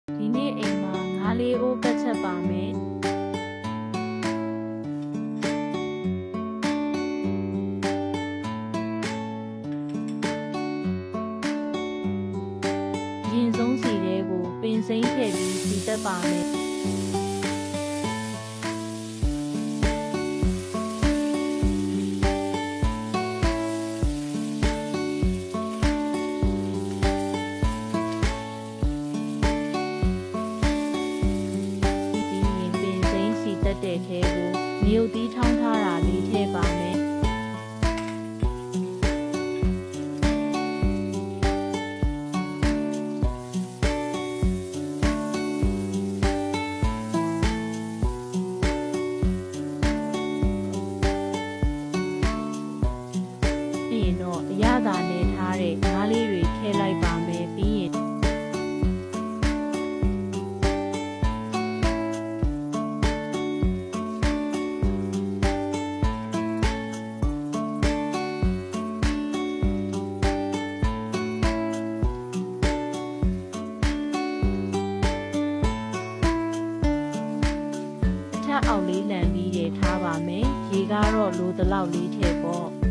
ဒီနေ့အိမ်မှာငါးလေးအိုးကတ်ချက်ပါမယ်ရင်ဆုံးစီတဲကိုပင်စိမ်းထည့်ပြီးစီတက်ပါမယ်တဲ့ထဲကိုမြုပ်သီးထောင်းထားတာလေးထည့်ပါမယ်ပြီးရင်တော့အရသာနဲ့ထားတဲ့ငါးလေးတွေထည့်လိုက်ပါမယ်ပြီးရင်အောက်လေးလန်ပြီးရထားပါမယ်ရေကတော့လိုတလောက်လေးထည့်ပေါ့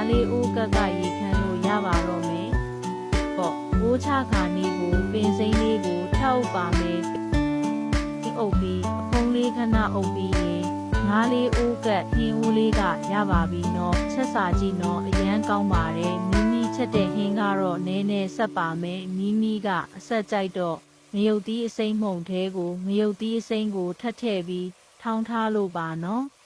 လေးအိုးကကရေခမ်းလို့ရပါတော့မယ်။ပေါ့အိုးချခါနီးကိုပင်စိမ်းလေးကိုထောက်ပါမယ်။ဒီအုပ်ပြီးအဖုံးလေးခဏအုပ်ပြီးရင်ငါးလေးအိုးကဟင်းအိုးလေးကရပါပြီနော်။ချက်စာကြည့်နော်အရန်ကောင်းပါတယ်။မိချက်တဲ့ဟင်းကတော့နည်းနည်းဆက်ပါမယ်။မိကအဆက်ကြိုက်တော့ငရုတ်သီးအစိမ်းမှုန်သေးကိုငရုတ်သီးအစိမ်းကိုထပ်ထည့်ပြီးထောင်းထားလို့ပါနော်။